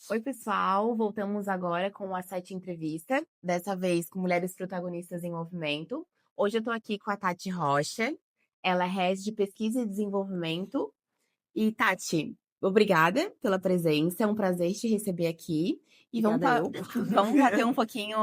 Oi, pessoal. Voltamos agora com a Sete Entrevista, dessa vez com mulheres protagonistas em movimento. Hoje eu tô aqui com a Tati Rocha. Ela é Head de Pesquisa e Desenvolvimento. E, Tati, obrigada pela presença. É um prazer te receber aqui. E vamos, Obrigada eu. vamos bater um pouquinho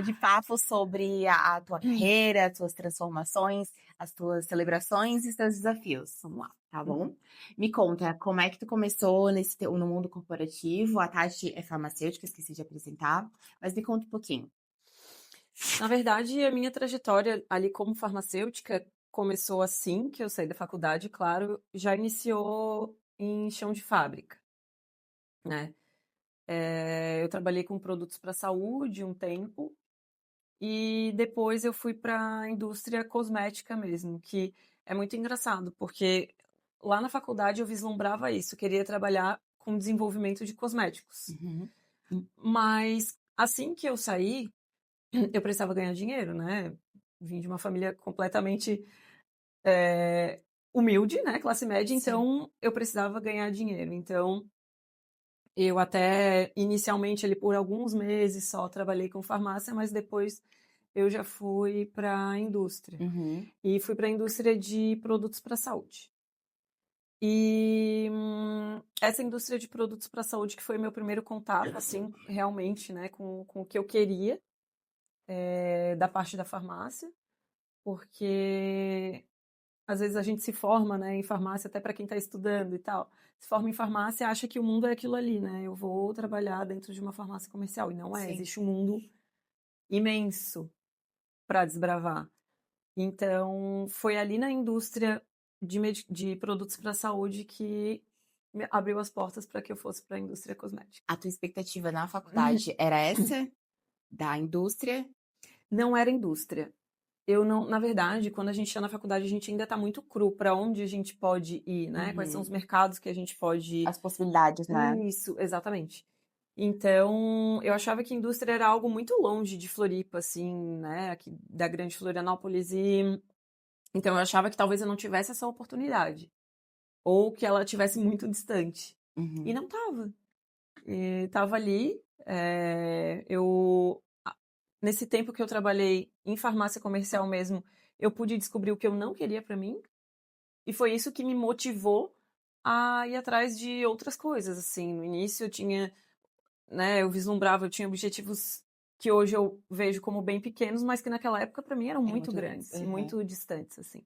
de papo sobre a tua carreira, as tuas transformações, as tuas celebrações e os teus desafios. Vamos lá, tá bom? Me conta, como é que tu começou no mundo corporativo? A Tati é farmacêutica, esqueci de apresentar, mas me conta um pouquinho. Na verdade, a minha trajetória ali como farmacêutica começou assim que eu saí da faculdade, claro, já iniciou em chão de fábrica, né? Eu trabalhei com produtos para saúde um tempo e depois eu fui para a indústria cosmética mesmo, que é muito engraçado, porque lá na faculdade eu vislumbrava isso, eu queria trabalhar com desenvolvimento de cosméticos. Uhum. Mas assim que eu saí, eu precisava ganhar dinheiro, né? Vim de uma família completamente humilde, né? Classe média, Sim. então eu precisava ganhar dinheiro. Então eu até inicialmente ali por alguns meses só trabalhei com farmácia, mas depois eu já fui para a indústria. Uhum. E fui para a indústria de produtos para saúde. E essa indústria de produtos para saúde que foi meu primeiro contato, assim, realmente, né, com o que eu queria da parte da farmácia. Porque às vezes a gente se forma, né, em farmácia, até para quem está estudando e tal. Se forma em farmácia, acha que o mundo é aquilo ali, né? Eu vou trabalhar dentro de uma farmácia comercial. E não é, Sim. existe um mundo imenso para desbravar. Então, foi ali na indústria de produtos para a saúde que abriu as portas para que eu fosse para a indústria cosmética. A tua expectativa na faculdade era essa? Da indústria? Não era indústria. Eu não, na verdade, quando a gente está na faculdade, a gente ainda está muito cru para onde a gente pode ir, né? Quais são os Uhum. mercados que a gente pode. As possibilidades, né? Isso, exatamente. Então, eu achava que indústria era algo muito longe de Floripa, assim, né? Aqui da grande Florianópolis. E então eu achava que talvez eu não tivesse essa oportunidade. Ou que ela tivesse muito distante. E Uhum. não estava. Estava ali. Nesse tempo que eu trabalhei em farmácia comercial mesmo, eu pude descobrir o que eu não queria para mim. E foi isso que me motivou a ir atrás de outras coisas, assim. No início eu tinha, né, eu vislumbrava, eu tinha objetivos que hoje eu vejo como bem pequenos, mas que naquela época para mim eram Era muito muito grande. grandes e Aham. muito distantes, assim.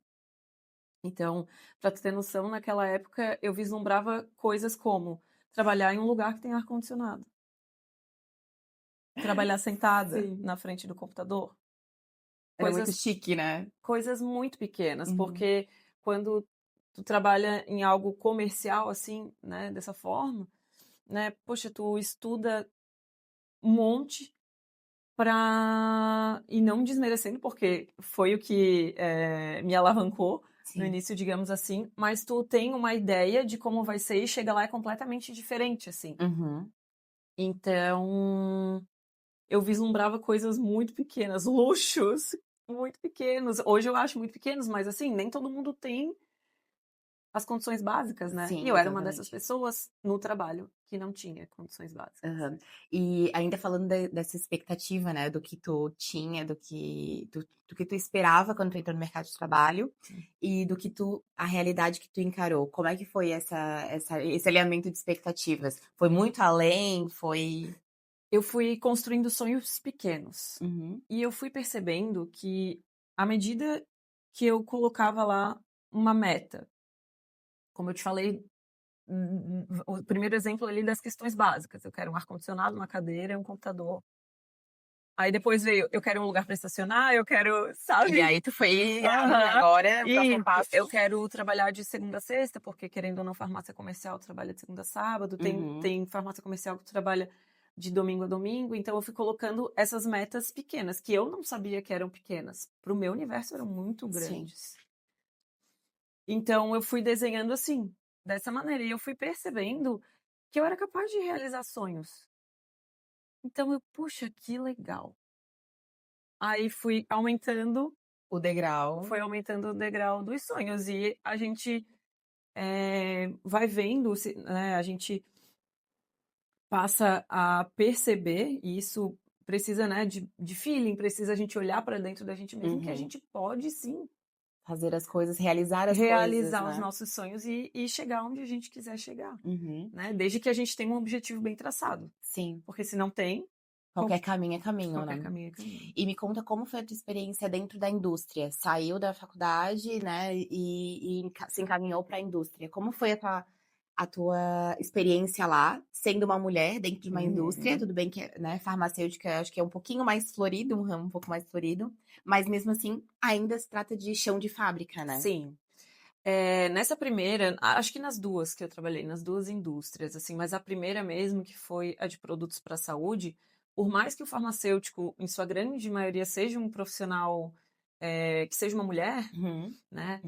Então, para tu ter noção, naquela época eu vislumbrava coisas como trabalhar em um lugar que tem ar-condicionado, trabalhar sentada Sim. na frente do computador, Era muito coisas chique, né? coisas muito pequenas, Uhum. porque quando tu trabalha em algo comercial assim, né, dessa forma, né, poxa, tu estuda um monte para e não desmerecendo, porque foi o que me alavancou no Sim. início, digamos assim, mas tu tem uma ideia de como vai ser e chega lá é completamente diferente, assim. Uhum. Então, eu vislumbrava coisas muito pequenas, luxos muito pequenos. Hoje eu acho muito pequenos, mas assim, nem todo mundo tem as condições básicas, né? E Sim, eu era uma dessas exatamente. pessoas no trabalho que não tinha condições básicas. Aham. E ainda falando dessa expectativa, né, do que tu tinha, do que tu esperava quando tu entrou no mercado de trabalho e do que a realidade que tu encarou. Como é que foi esse alinhamento de expectativas? Foi muito além? Foi. Eu fui construindo sonhos pequenos. Uhum. E eu fui percebendo que, à medida que eu colocava lá uma meta, como eu te falei, o primeiro exemplo ali das questões básicas. Eu quero um ar-condicionado, uma cadeira e um computador. Aí depois veio, eu quero um lugar para estacionar, eu quero, E sabe? aí tu foi, Aham. agora o próximo E passo. eu quero trabalhar de segunda a sexta, porque querendo ou não, farmácia comercial trabalha de segunda a sábado, Uhum. tem farmácia comercial que trabalha de domingo a domingo, então eu fui colocando essas metas pequenas, que eu não sabia que eram pequenas. Para o meu universo eram muito Sim. grandes. Então eu fui desenhando assim, dessa maneira, e eu fui percebendo que eu era capaz de realizar sonhos. Então eu, puxa, que legal. Aí O degrau. foi aumentando o degrau dos sonhos, e a gente vai vendo, né, a gente passa a perceber, e isso precisa, né, de feeling, precisa a gente olhar para dentro da gente mesmo, que a Uhum. gente pode sim Fazer as coisas, realizar as coisas, realizar os né? nossos sonhos e chegar onde a gente quiser chegar, Uhum. né? Desde que a gente tenha um objetivo bem traçado. Sim. Porque se não tem, Qualquer caminho é caminho, qualquer né? caminho é caminho. E me conta como foi a tua experiência dentro da indústria. Saiu da faculdade, né, se encaminhou para a indústria. Como foi a tua experiência lá, sendo uma mulher dentro de uma indústria? Uhum. Tudo bem que, né, farmacêutica, eu acho que é um pouquinho mais florido, um ramo um pouco mais florido, mas mesmo assim, ainda se trata de chão de fábrica, né? Sim. Nessa primeira, acho que nas duas que eu trabalhei, nas duas indústrias, assim, mas a primeira mesmo, que foi a de produtos para a saúde, por mais que o farmacêutico, em sua grande maioria, seja um profissional que seja uma mulher, Uhum. né?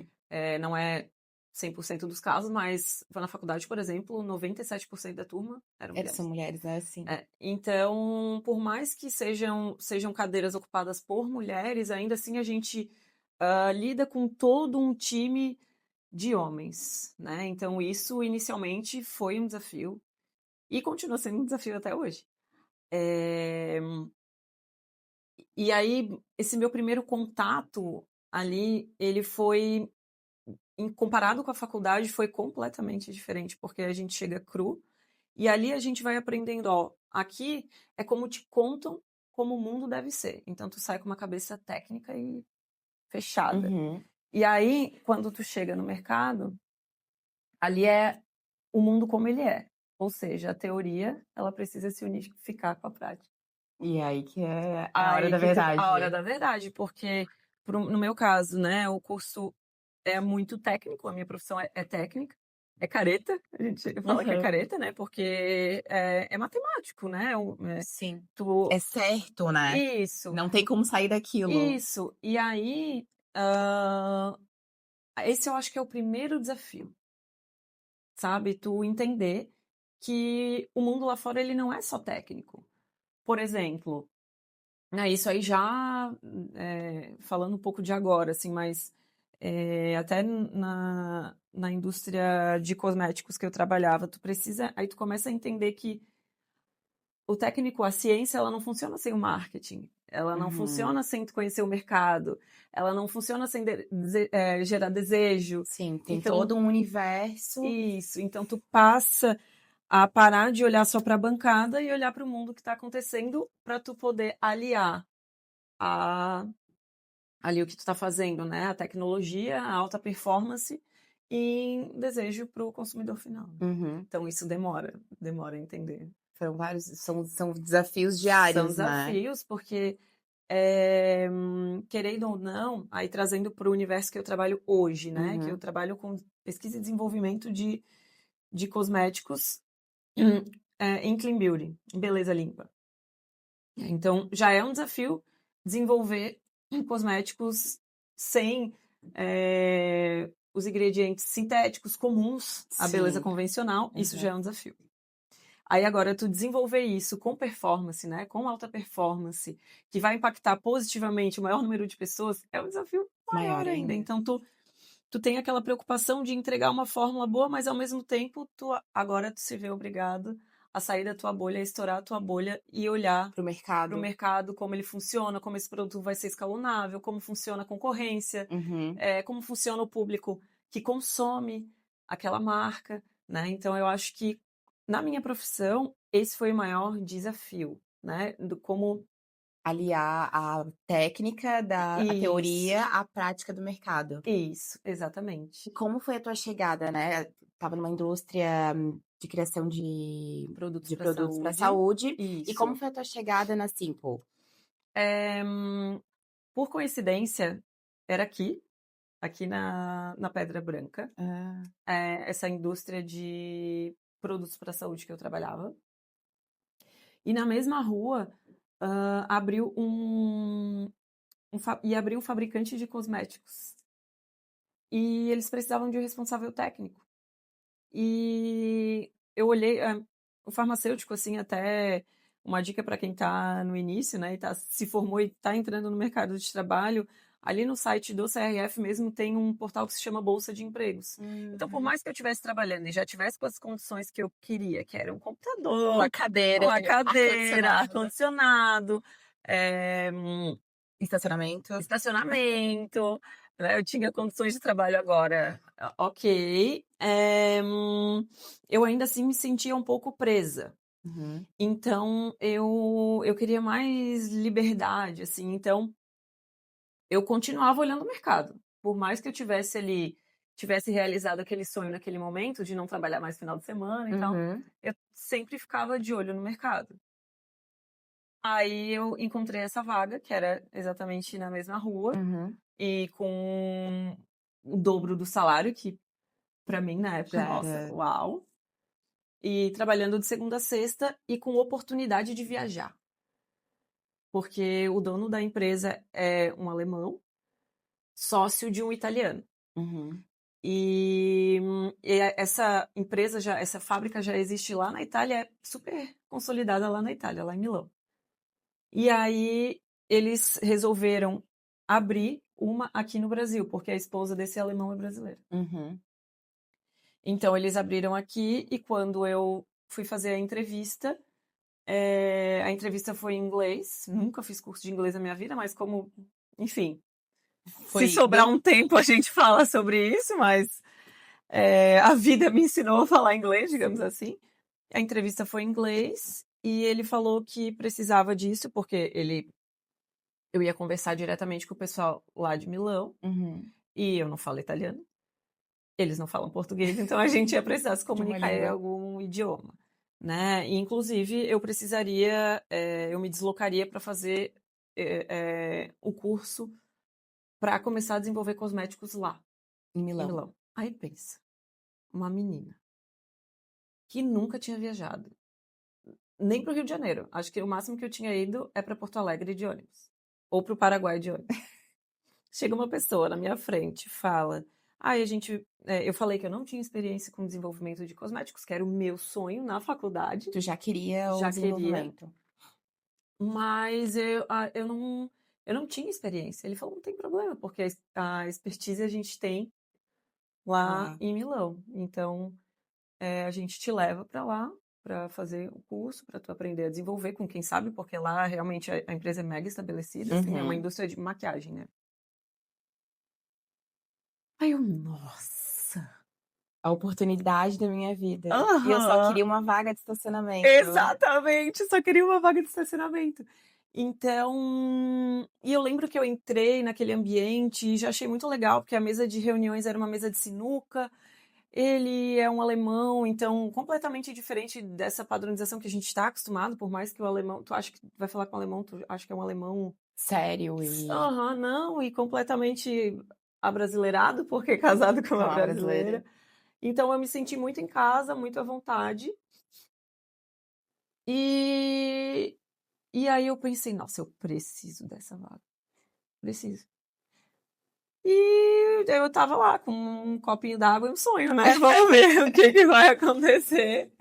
Não é 100% dos casos, mas na faculdade, por exemplo, 97% da turma eram São mulheres. mulheres, né? Sim. Então, por mais que sejam cadeiras ocupadas por mulheres, ainda assim a gente lida com todo um time de homens, né? Então, isso inicialmente foi um desafio e continua sendo um desafio até hoje. E aí, esse meu primeiro contato ali, ele foi, comparado com a faculdade, foi completamente diferente, porque a gente chega cru e ali a gente vai aprendendo, ó, aqui é como te contam como o mundo deve ser. Então, tu sai com uma cabeça técnica e fechada. Uhum. E aí, quando tu chega no mercado, ali é o mundo como ele é. Ou seja, a teoria, ela precisa se unificar com a prática. E aí que é a hora Aí da que a hora verdade. da verdade, porque no meu caso, né, o curso é muito técnico, a minha profissão é técnica, é careta, a gente fala que é Uhum. careta, né, porque é matemático, né, Sim. tu, É certo, né? isso, Não tem como sair daquilo. isso, e aí, ah, esse eu acho que é o primeiro desafio, sabe, tu entender que o mundo lá fora, ele não é só técnico. Por exemplo, isso aí já falando um pouco de agora, assim, mas até na indústria de cosméticos que eu trabalhava, aí tu começa a entender que o técnico, a ciência, ela não funciona sem o marketing, ela não Uhum. funciona sem tu conhecer o mercado, ela não funciona sem gerar desejo. Sim, tem Então, todo um universo. isso, então tu passa a parar de olhar só para a bancada e olhar para o mundo que está acontecendo para tu poder aliar a ali o que tu está fazendo, né? A tecnologia, a alta performance e desejo para o consumidor final. Uhum. Então isso demora a entender. Foram vários, são desafios São diários, né? desafios, porque querendo ou não, aí trazendo para o universo que eu trabalho hoje, né? Que eu Uhum. trabalho com pesquisa e desenvolvimento de cosméticos em clean beauty, em beleza limpa. Então, já é um desafio desenvolver cosméticos sem os ingredientes sintéticos comuns à beleza Sim. convencional. Isso Uhum. já é um desafio. Aí agora, tu desenvolver isso com performance, né? Com alta performance, que vai impactar positivamente o maior número de pessoas, é um desafio maior Maior ainda. ainda. Então, tu tem aquela preocupação de entregar uma fórmula boa, mas ao mesmo tempo, agora tu se vê obrigado a sair da tua bolha, a estourar a tua bolha e olhar Pro para o mercado. mercado, como ele funciona, como esse produto vai ser escalonável, como funciona a concorrência, Uhum. como funciona o público que consome aquela marca, né? Então, eu acho que na minha profissão, esse foi o maior desafio, né? Do como Aliar a técnica a isso, teoria à prática do mercado. isso, exatamente. E como foi a tua chegada, né? Estava numa indústria de criação Produtos de para produtos para saúde, saúde. E como isso. foi a tua chegada na Simple? Eh, por coincidência, era aqui na Pedra Branca, Ah, essa indústria de produtos para saúde que eu trabalhava. E na mesma rua, abriu ia abrir um fabricante de cosméticos. E eles precisavam de um responsável técnico. E eu olhei, o farmacêutico, assim, até uma dica para quem está no início, né, se formou e está entrando no mercado de trabalho, ali no site do CRF mesmo tem um portal que se chama Bolsa de Empregos. Então, por mais que eu estivesse trabalhando e já tivesse com as condições que eu queria, que era um computador, Uma cadeira, uma cadeira, ar-condicionado, ar-condicionado, estacionamento. estacionamento, né? Eu tinha condições de trabalho agora, ok. Eu ainda assim me sentia um pouco presa. Uhum. Então, eu queria mais liberdade, assim. Então, eu continuava olhando o mercado. Por mais que eu tivesse realizado aquele sonho naquele momento de não trabalhar mais final de semana e tal, Uhum. eu sempre ficava de olho no mercado. Aí eu encontrei essa vaga, que era exatamente na mesma rua, Uhum. e com o dobro do salário, que pra mim na época, Já nossa, era. uau! E trabalhando de segunda a sexta e com oportunidade de viajar. Porque o dono da empresa é um alemão, sócio de um italiano. Uhum. E essa empresa essa fábrica já existe lá na Itália, é super consolidada lá na Itália, lá em Milão. E aí eles resolveram abrir uma aqui no Brasil, porque a esposa desse alemão é brasileira. Uhum. Então eles abriram aqui e quando eu fui fazer a entrevista foi em inglês. Nunca fiz curso de inglês na minha vida, mas como, enfim, se Foi sobrar deu um tempo a gente fala sobre isso, mas a vida me ensinou a falar inglês, digamos assim. A entrevista foi em inglês e ele falou que precisava disso porque eu ia conversar diretamente com o pessoal lá de Milão Uhum. e eu não falo italiano. Eles não falam português, então a gente ia precisar se De uma comunicar em língua. algum idioma, né? E, inclusive, eu me deslocaria para fazer o curso para começar a desenvolver cosméticos lá, Em em Milão. Milão. Aí pensa, uma menina que nunca tinha viajado, nem para o Rio de Janeiro. Acho que o máximo que eu tinha ido é para Porto Alegre de ônibus, ou para o Paraguai de ônibus. Chega uma pessoa na minha frente e fala: eu falei que eu não tinha experiência com desenvolvimento de cosméticos, que era o meu sonho na faculdade, Tu já queria o já queria, desenvolvimento. mas eu não tinha experiência. Ele falou: não tem problema, porque a expertise a gente tem lá Lá. em Milão. Então, a gente te leva para lá para fazer o curso, para tu aprender a desenvolver com quem sabe, porque lá realmente a empresa é mega estabelecida, assim, é uma Uhum. indústria de maquiagem, né? Aí eu, nossa! A oportunidade da minha vida. E eu só Aham, queria uma vaga de estacionamento. exatamente, só queria uma vaga de estacionamento. Então, e eu lembro que eu entrei naquele ambiente e já achei muito legal, porque a mesa de reuniões era uma mesa de sinuca. Ele é um alemão, então completamente diferente dessa padronização que a gente está acostumado, por mais que o alemão, tu acha que vai falar com o alemão, tu acha que é um alemão, Sério e aham, não, e completamente abrasileirado, porque é casado com com uma a brasileira. brasileira. Então eu me senti muito em casa, muito à vontade. E, e aí eu pensei, nossa, eu preciso dessa vaga. Preciso. E eu tava lá com um copinho d'água e um sonho, né? Vamos ver o que vai acontecer.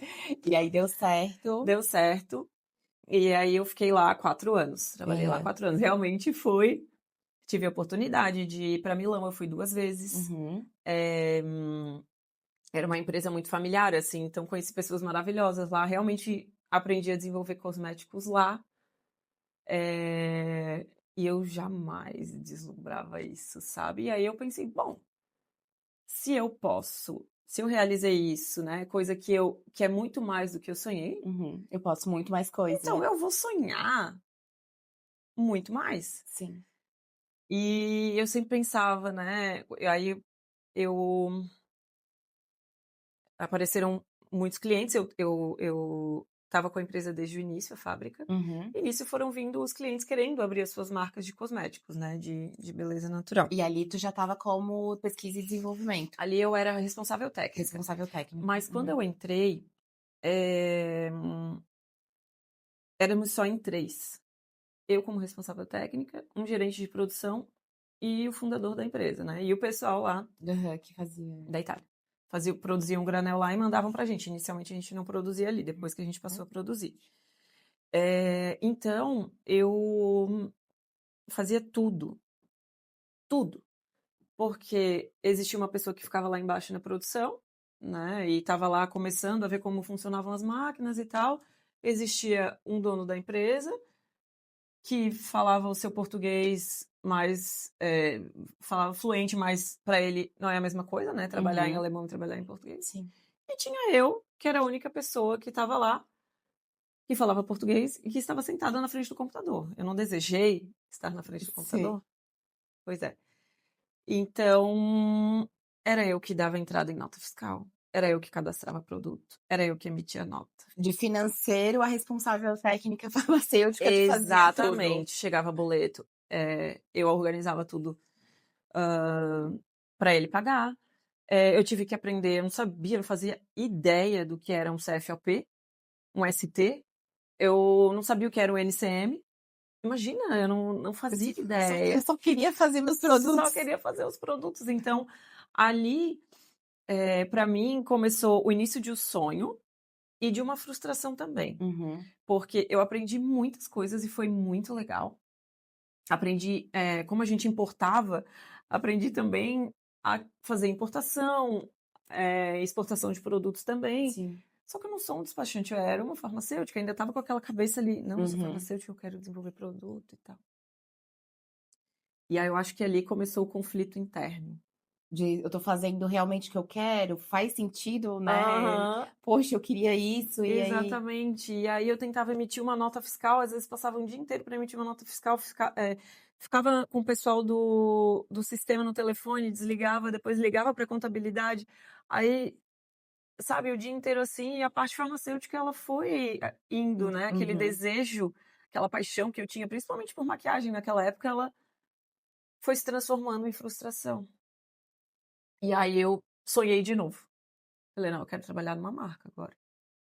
E aí deu certo. Deu certo. E aí eu fiquei lá 4 anos. Trabalhei lá Aham. 4 anos. Realmente fui. Tive a oportunidade de ir para Milão, eu fui 2 vezes. Uhum. Era uma empresa muito familiar, assim, então conheci pessoas maravilhosas lá. Realmente aprendi a desenvolver cosméticos lá. É, E eu jamais deslumbrava isso, sabe? E aí eu pensei, bom, se eu realizei isso, né? Coisa que é muito mais do que eu sonhei, Uhum. Eu posso muito mais coisa. então eu vou sonhar muito mais. Sim. E eu sempre pensava, né? Aí eu apareceram muitos clientes, eu estava com a empresa desde o início, a fábrica. Uhum. E nisso foram vindo os clientes querendo abrir as suas marcas de cosméticos, né? De beleza natural. E ali tu já estava como pesquisa e desenvolvimento, Ali eu era responsável técnica. responsável técnico. Mas quando Uhum. eu entrei, eh, éramos só em 3. Eu como responsável técnica, um gerente de produção e o fundador da empresa, né? E o pessoal lá Aham, que fazia. da Itália. Produziam um granel lá e mandavam pra gente. Inicialmente a gente não produzia ali, depois que a gente passou a produzir. Então, eu fazia tudo. tudo. Porque existia uma pessoa que ficava lá embaixo na produção, né, e estava lá começando a ver como funcionavam as máquinas e tal. Existia um dono da empresa que falava o seu português mais, falava fluente, mas para ele não é a mesma coisa, né, trabalhar em Uhum. alemão e trabalhar em português. Sim. E tinha eu, que era a única pessoa que estava lá, que falava português e que estava sentada na frente do computador. Eu não desejei estar na frente do Sim. computador? Pois é. Então, era eu que dava entrada em nota fiscal, era eu que cadastrava produto, era eu que emitia nota. De financeiro, a responsável técnica farmacêutica que fazia tudo. Exatamente, chegava boleto, eu organizava tudo, para ele pagar. Eu tive que aprender, eu não sabia, não fazia ideia do que era um CFOP, um ST, eu não sabia o que era um NCM. Imagina, eu não fazia ideia. Eu só queria fazer meus Só produtos. queria fazer os produtos. Então, ali, para mim, começou o início de um sonho e de uma frustração também. Uhum. Porque eu aprendi muitas coisas e foi muito legal. Aprendi como a gente importava, aprendi também a fazer importação, exportação de produtos também. Sim. Só que eu não sou um despachante, eu era uma farmacêutica, ainda estava com aquela cabeça ali, não, eu sou Uhum. farmacêutica, eu quero desenvolver produto e tal. E aí eu acho que ali começou o conflito interno. Eu tô fazendo realmente o que eu quero, faz sentido, né? Aham. Poxa, eu queria isso, e aí. Exatamente. E aí eu tentava emitir uma nota fiscal, às vezes passava um dia inteiro para emitir uma nota fiscal, ficava com o pessoal do sistema no telefone, desligava, depois ligava para a contabilidade. Aí, sabe, o dia inteiro assim, e a parte farmacêutica ela foi indo, né? Aquele Uhum. desejo, aquela paixão que eu tinha, principalmente por maquiagem naquela época, ela foi se transformando em frustração. E aí eu sonhei de novo. Falei, não, eu quero trabalhar numa marca agora.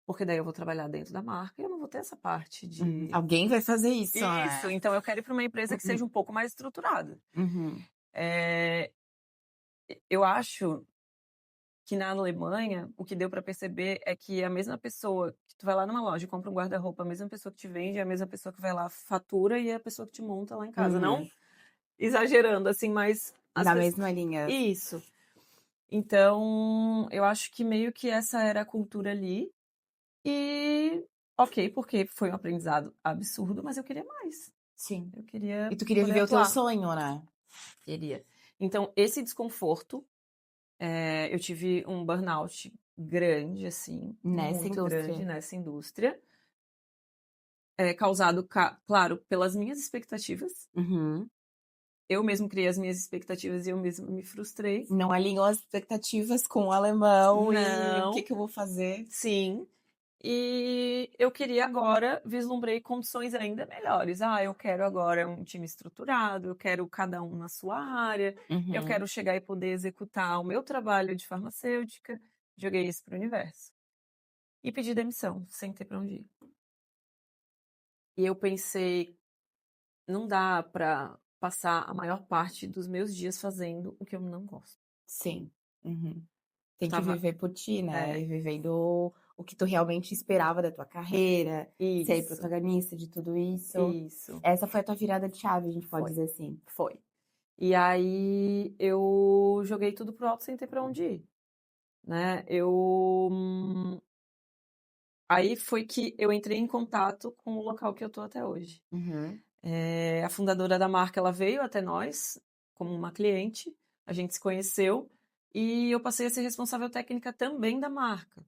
Porque daí eu vou trabalhar dentro da marca e eu não vou ter essa parte de. Alguém vai fazer isso, Isso, né? então eu quero ir para uma empresa que seja um pouco mais estruturada. Uhum. Eh, eu acho que na Alemanha, o que deu para perceber é que a mesma pessoa que tu vai lá numa loja e compra um guarda-roupa, a mesma pessoa que te vende, é a mesma pessoa que vai lá, fatura e é a pessoa que te monta lá em casa. Não Uhum. exagerando, assim, mas Na mesma linha. Isso. Então, eu acho que meio que essa era a cultura ali. E ok, porque foi um aprendizado absurdo, mas eu queria mais. Sim. Eu queria E tu queria poder viver o teu atuar. sonho, né? Queria. Então, esse desconforto, eu tive um burnout grande, assim, Nessa muito grande indústria. nessa indústria, causado, claro, pelas minhas expectativas. Uhum. Eu mesmo criei as minhas expectativas e eu mesma me frustrei. Não alinhou as expectativas com o alemão e o Não, que eu vou fazer? sim. E eu queria agora, vislumbrei condições ainda melhores. Ah, eu quero agora um time estruturado, eu quero cada um na sua área, eu Uhum. quero chegar e poder executar o meu trabalho de farmacêutica. Joguei isso para o universo. E pedi demissão, sem ter para onde ir. E eu pensei, não dá para passar a maior parte dos meus dias fazendo o que eu não gosto. Sim. Uhum. Eu Tem que tava, viver por ti, né? é, E vivendo o que tu realmente esperava da tua carreira, ser isso, protagonista de tudo isso. isso, Essa foi a tua virada de chave, a gente pode foi, dizer assim. foi. E aí eu joguei tudo pro alto sem ter para onde ir, né? Aí foi que eu entrei em contato com o local que eu tô até hoje. Uhum. A fundadora da marca, ela veio até nós como uma cliente, a gente se conheceu e eu passei a ser responsável técnica também da marca.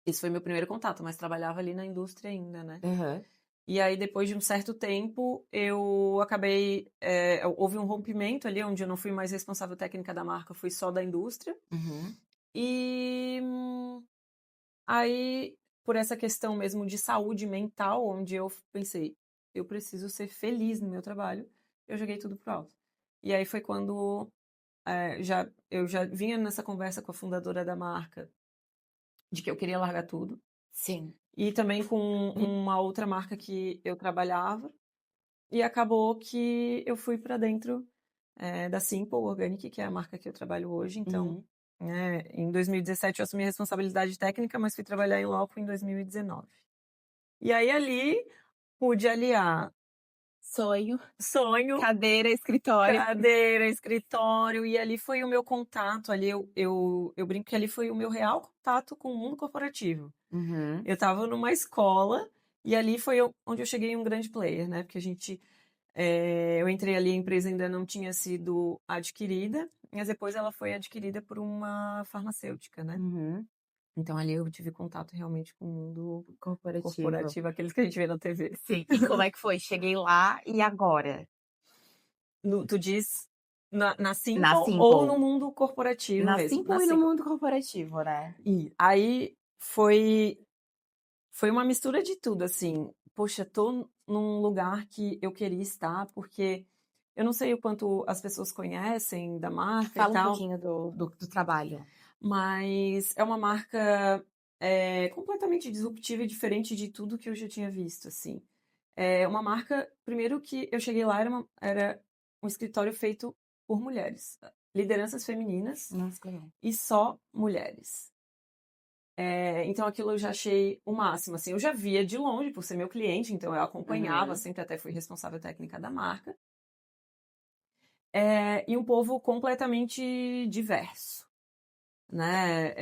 Esse foi meu primeiro contato, mas trabalhava ali na indústria ainda, né? Uhum. E aí, depois de um certo tempo, eu acabei. Houve um rompimento ali, onde eu não fui mais responsável técnica da marca, fui só da indústria. Uhum. E aí, por essa questão mesmo de saúde mental, onde eu pensei, eu preciso ser feliz no meu trabalho, eu joguei tudo pro alto. E aí foi quando eu já vinha nessa conversa com a fundadora da marca, de que eu queria largar tudo. Sim. E também com uma outra marca que eu trabalhava. E acabou que eu fui para dentro da Simple Organic, que é a marca que eu trabalho hoje. Então, Uhum. né, em 2017 eu assumi a responsabilidade técnica, mas fui trabalhar em loco em 2019. E aí ali pude aliar Sonho, sonho, cadeira, escritório. cadeira, escritório, e ali foi o meu contato, ali eu brinco que ali foi o meu real contato com o mundo corporativo. Uhum. Eu estava numa escola e ali foi onde eu cheguei um grande player, né? Porque eu entrei ali, a empresa ainda não tinha sido adquirida, mas depois ela foi adquirida por uma farmacêutica, né? Uhum. Então ali eu tive contato realmente com o mundo Corporativo. corporativo, aqueles que a gente vê na TV. Sim. E como é que foi? Cheguei lá e agora? Tu diz na Na Simple ou no Simple. mundo corporativo Na mesmo? Na Simple e no Simple. mundo corporativo, né? E aí foi uma mistura de tudo, assim. Poxa, tô num lugar que eu queria estar, porque eu não sei o quanto as pessoas conhecem da marca e Fala um tal, pouquinho do trabalho. mas é uma marca completamente disruptiva e diferente de tudo que eu já tinha visto, assim. É uma marca, primeiro que eu cheguei lá, era um escritório feito por mulheres, lideranças femininas Nossa, que legal. e só mulheres. Então aquilo eu já achei o máximo, assim, eu já via de longe por ser meu cliente, então eu acompanhava, Uhum. sempre até fui responsável técnica da marca. E um povo completamente diverso, né?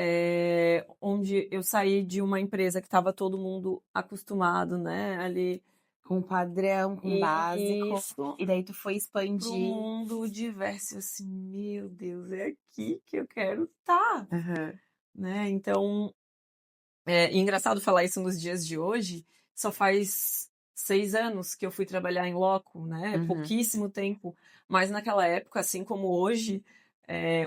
Onde eu saí de uma empresa que estava todo mundo acostumado, né? Ali, Com padrão, com básico. isso, E daí tu foi para um expandir. mundo diverso, assim, meu Deus, é aqui que eu quero estar, Uhum. né? Então, e engraçado falar isso nos dias de hoje, só faz 6 anos que eu fui trabalhar em loco, né? Uhum. Pouquíssimo tempo, mas naquela época, assim como hoje,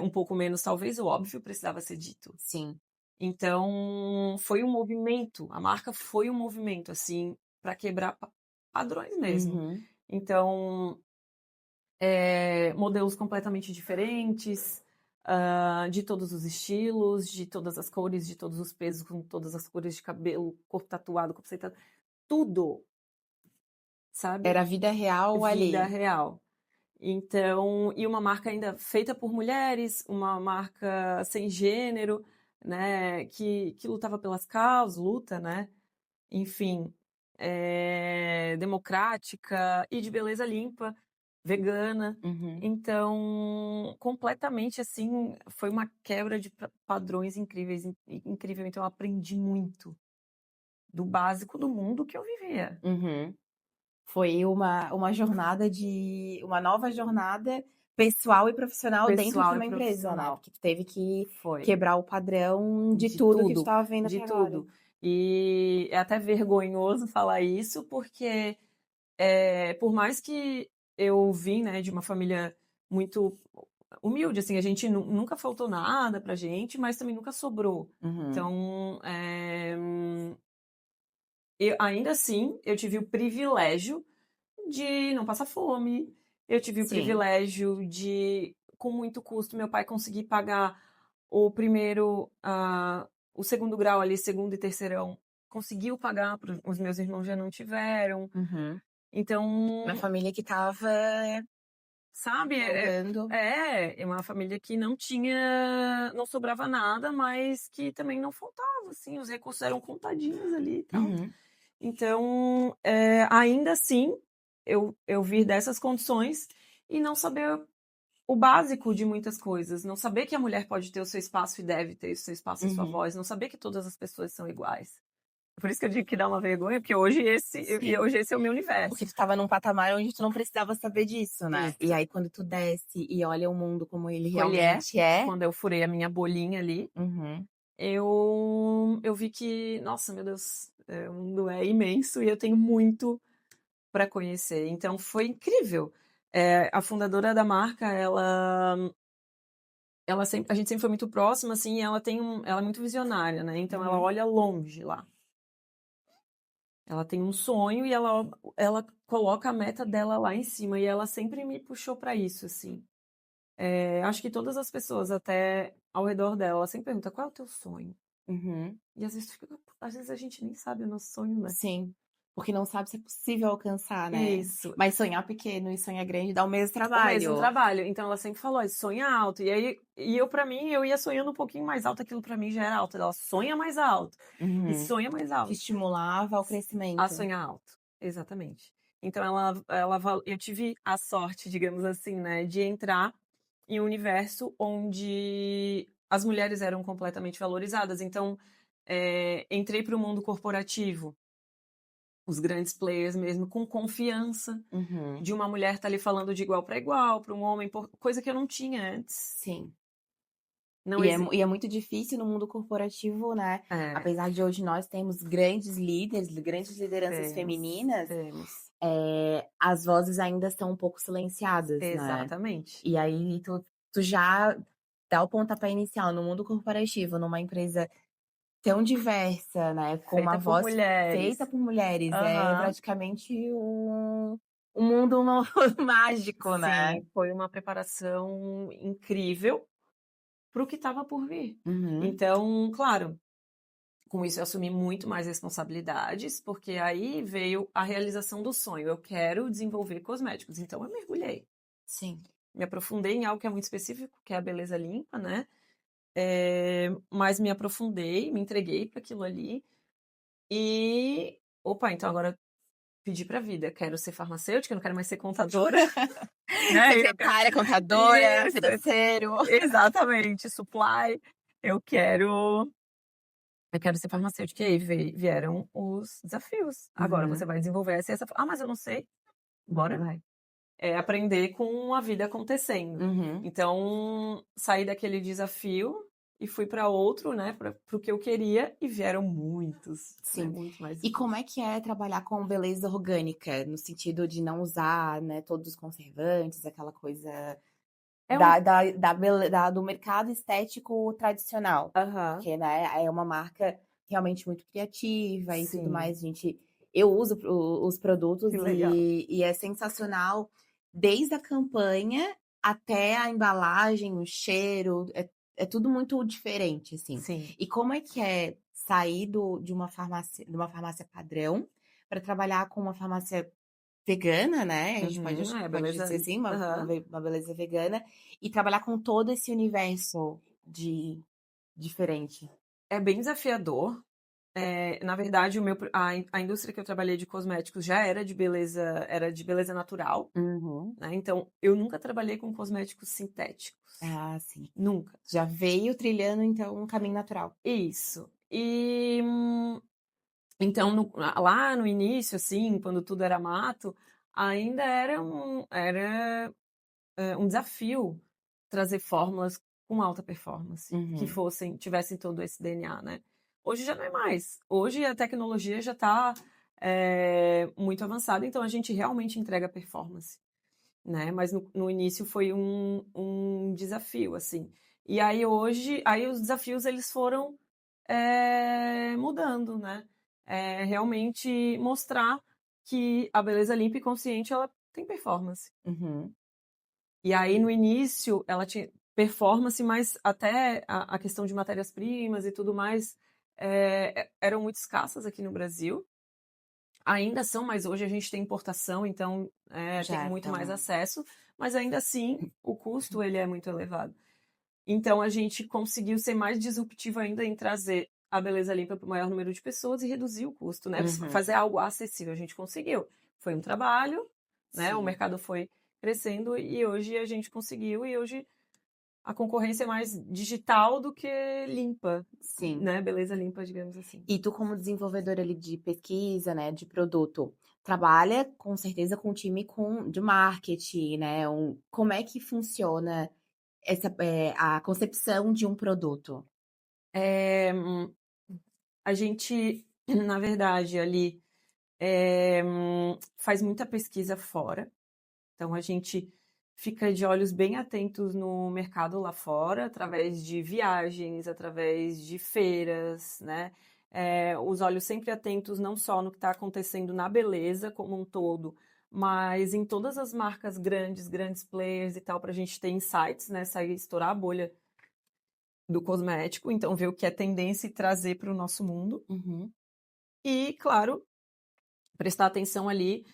um pouco menos, talvez o óbvio precisava ser dito. Sim. Então, foi um movimento, a marca foi um movimento, assim, para quebrar padrões mesmo. Uhum. Então, modelos completamente diferentes, de todos os estilos, de todas as cores, de todos os pesos, com todas as cores de cabelo, corpo tatuado, corpo sem tatuado, tudo, sabe? Era a vida real Vida ali. real. Então, e uma marca ainda feita por mulheres, uma marca sem gênero, né, que lutava pelas causas, luta, né? Enfim, democrática e de beleza limpa, vegana. Uhum. Então, completamente assim, foi uma quebra de padrões incríveis, incrível. Então, eu aprendi muito do básico do mundo que eu vivia. Uhum. Foi uma jornada uma nova jornada pessoal e profissional dentro de Pessoal e uma empresa, né? profissional. Porque tu teve que Foi. quebrar o padrão de De tudo que tu tudo, estava vendo de até agora. tudo. E é até vergonhoso falar isso, porque por mais que eu vim, né, de uma família muito humilde, assim, a gente nunca faltou nada pra gente, mas também nunca sobrou. Uhum. Então, ainda assim, eu tive o privilégio de não passar fome, eu tive o Sim. privilégio de, com muito custo, meu pai conseguir pagar o primeiro, o segundo grau ali, segundo e terceirão, conseguiu pagar, os meus irmãos já não tiveram. Uhum. Uma Então, família que estava sabe, andando. é uma família que não sobrava nada, mas que também não faltava, assim, os recursos eram contadinhos ali e tal. Uhum. Então, ainda assim, eu vir dessas condições e não saber o básico de muitas coisas, não saber que a mulher pode ter o seu espaço e deve ter o seu espaço e sua Uhum. voz, não saber que todas as pessoas são iguais. Por isso que eu digo que dá uma vergonha, porque hoje Sim. hoje esse é o meu Porque universo. tu estava num patamar onde tu não precisava saber disso, né? E Isso. aí, quando tu desce e olha o mundo como ele Ele realmente é. quando eu furei a minha bolinha ali, Uhum. eu vi que, nossa, meu Deus, o mundo é imenso e eu tenho muito para conhecer. Então foi incrível. A fundadora da marca, a gente sempre foi muito próxima, assim, e ela é muito visionária, né? Então ela Uhum. olha longe lá. Ela tem um sonho e ela coloca a meta dela lá em cima e ela sempre me puxou para isso, assim. Acho que todas as pessoas até ao redor dela, ela sempre pergunta qual é o teu sonho? Uhum. E às vezes a gente nem sabe o nosso sonho, né? Sim. Porque não sabe se é possível alcançar, né? Isso. Mas sonhar pequeno e sonhar grande dá o mesmo O mesmo trabalho. trabalho. Então ela sempre falou, sonha alto. E aí, para mim, eu ia sonhando um pouquinho mais alto, aquilo para mim já era alto. Ela sonha mais alto. E Uhum. sonha mais Te alto. estimulava ao A crescimento. sonhar alto. Exatamente. Então eu tive a sorte, digamos assim, né, de entrar em um universo onde as mulheres eram completamente valorizadas. Então, entrei para o mundo corporativo, os grandes players mesmo, com confiança Uhum. de uma mulher estar ali falando de igual para igual, para um homem, coisa que eu não tinha antes. Sim. Não E é muito difícil no mundo corporativo, né, é, apesar de hoje nós termos grandes líderes, grandes lideranças temos, femininas, temos. as vozes ainda estão um pouco silenciadas, né. Exatamente. E aí tu já dá o pontapé inicial no mundo corporativo, numa empresa tão diversa, né, com uma Feita por voz mulheres. feita por mulheres, é Aham. praticamente um mundo mágico, né. Sim, foi uma preparação incrível para o que estava por vir. Uhum. Então, claro, com isso eu assumi muito mais responsabilidades, porque aí veio a realização do sonho. Eu quero desenvolver cosméticos, então eu mergulhei. Sim. Me aprofundei em algo que é muito específico, que é a beleza limpa, né? Mas me aprofundei, me entreguei para aquilo ali e, opa, então agora pedi para a vida. Quero ser farmacêutica, não quero mais ser contadora, né? Eu quero... Secretária, contadora, Isso, financeiro. exatamente, supply. Eu quero eu quero ser farmacêutica. E aí vieram os desafios. Agora você Uhum, vai desenvolver essa. Ah, mas eu não sei. Bora. vai. É aprender com a vida acontecendo. Uhum, Então, saí daquele desafio e fui para outro, né, para o que eu queria, e vieram muitos, né, sim. muitos mais E como desafios. é que é trabalhar com beleza orgânica, no sentido de não usar, né, todos os conservantes, aquela coisa É um. do mercado estético tradicional? Aham. Porque, né, é uma marca realmente muito criativa e tudo Sim, mais, eu uso os produtos que legal. e é sensacional, desde a campanha até a embalagem, o cheiro, é tudo muito diferente, assim. Sim. E como é que é sair de uma farmácia padrão para trabalhar com uma farmácia vegana, né, a gente pode Uhum. É, pode beleza. dizer assim, Aham. uma beleza vegana, e trabalhar com todo esse universo de diferente. É bem desafiador. Na verdade, a indústria que eu trabalhei de cosméticos já era de beleza natural, Uhum. né? Então, eu nunca trabalhei com cosméticos sintéticos. Ah, sim. Nunca. Já veio trilhando, então, um caminho natural. Isso. E então, lá no início, assim, quando tudo era mato, ainda era um desafio trazer fórmulas com alta performance, que Uhum. tivessem todo esse DNA, né? Hoje já não é mais. Hoje a tecnologia já está muito avançada, então a gente realmente entrega performance, né? Mas no início foi um desafio, assim. E aí hoje, aí os desafios eles foram mudando, né? Realmente mostrar que a beleza limpa e consciente ela tem performance. Uhum. E aí, no início, ela tinha performance, mas até a questão de matérias-primas e tudo mais eram muito escassas aqui no Brasil. Ainda são, mas hoje a gente tem importação, então tem Já muito mais estão acesso, mas ainda assim o custo ele é muito elevado. Então a gente conseguiu ser mais disruptivo ainda em trazer a beleza limpa para o maior número de pessoas e reduzir o custo, né? uhum. Fazer algo acessível. A gente conseguiu. Foi um trabalho, né? O Sim, mercado foi crescendo e hoje a gente conseguiu e hoje a concorrência é mais digital do que limpa, sim. né? Beleza limpa, digamos assim. E tu como desenvolvedora ali de pesquisa, né, de produto, trabalha com certeza com um time de marketing, né, como é que funciona a concepção de um produto? É, a gente, na verdade, ali faz muita pesquisa fora. Então a gente fica de olhos bem atentos no mercado lá fora, através de viagens, através de feiras, né? Os olhos sempre atentos não só no que está acontecendo na beleza como um todo, mas em todas as marcas grandes, grandes players e tal, para a gente ter insights, né? Sair, estourar a bolha do cosmético, então ver o que é tendência e trazer para o nosso mundo. Uhum, E, claro, prestar atenção ali.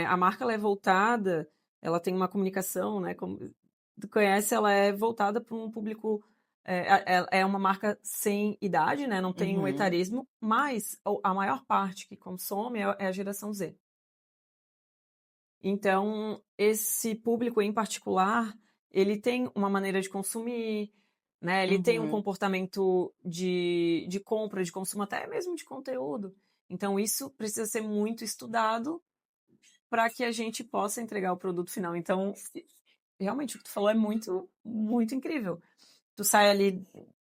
A marca ela é voltada, ela tem uma comunicação, né? Como tu conhece, ela é voltada para um público. É uma marca sem idade, né? Não tem um uhum. etarismo, mas a maior parte que consome é a geração Z. Então, esse público em particular, ele tem uma maneira de consumir, né? Ele tem um Uhum. comportamento de compra, de consumo, até mesmo de conteúdo. Então, isso precisa ser muito estudado para que a gente possa entregar o produto final. Então, realmente, o que tu falou é muito, muito incrível. Tu sai ali,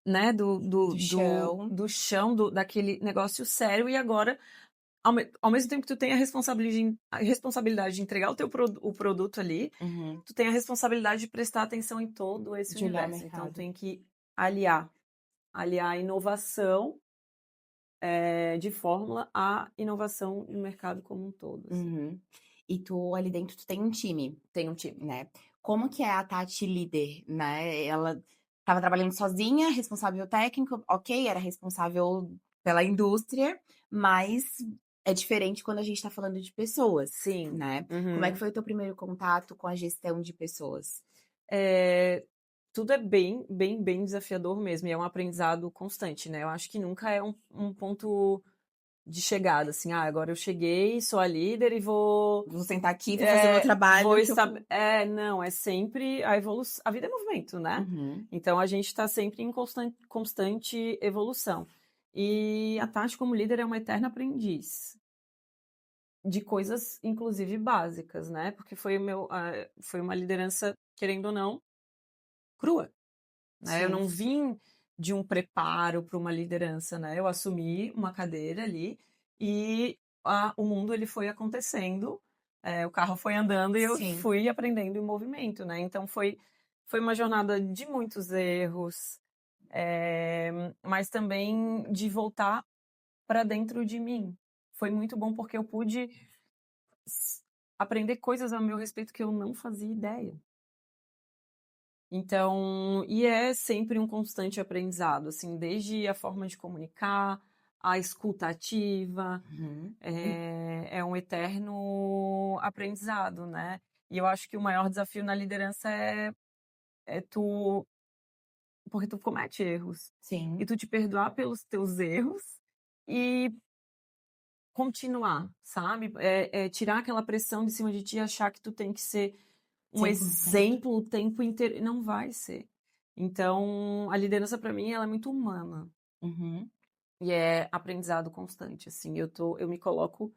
né, Do chão. do chão, daquele negócio sério, e agora, ao mesmo tempo que tu tem a responsabilidade de entregar o produto ali, Uhum. tu tem a responsabilidade de prestar atenção em todo esse De olhar o universo. Então, mercado. tem que aliar a inovação de fórmula à inovação no mercado como um todo, assim. Uhum. E tu ali dentro tu tem um time, Tem um time. né. Como que é a Tati líder, né? Ela estava trabalhando sozinha, responsável técnico, ok, era responsável pela indústria, mas é diferente quando a gente tá falando de pessoas, Sim. né. Como é que Uhum. foi o teu primeiro contato com a gestão de pessoas? Eh, tudo é bem, bem, bem desafiador mesmo, e é um aprendizado constante, né. Eu acho que nunca é um ponto de chegada, assim: "Ah, agora eu cheguei, sou a líder e vou, Vou sentar aqui, vou fazer o meu vou trabalho que eu estar". Não, é sempre a vida é movimento, né. Uhum. Então a gente está sempre em constante evolução. E a Tati como líder é uma eterna aprendiz, de coisas inclusive básicas, né, porque foi uma liderança, querendo ou não, crua. Né, eu Sim. não vim de um preparo para uma liderança, né, eu assumi uma cadeira ali e o mundo ele foi acontecendo, o carro foi andando e eu Sim. fui aprendendo em movimento, né, então foi uma jornada de muitos erros, mas também de voltar para dentro de mim. Foi muito bom porque eu pude aprender coisas a meu respeito que eu não fazia ideia. Então, e é sempre um constante aprendizado, assim, desde a forma de comunicar, a escuta ativa, Uhum. é um eterno aprendizado, né. E eu acho que o maior desafio na liderança é tu porque tu comete erros, e Sim. tu te perdoar pelos teus erros e continuar, sabe. Tirar aquela pressão de cima de ti e achar que tu tem que ser um 100%. exemplo o tempo inteiro, e não vai ser. Então, a liderança para mim ela é muito humana, Uhum. e é aprendizado constante, assim, eu me coloco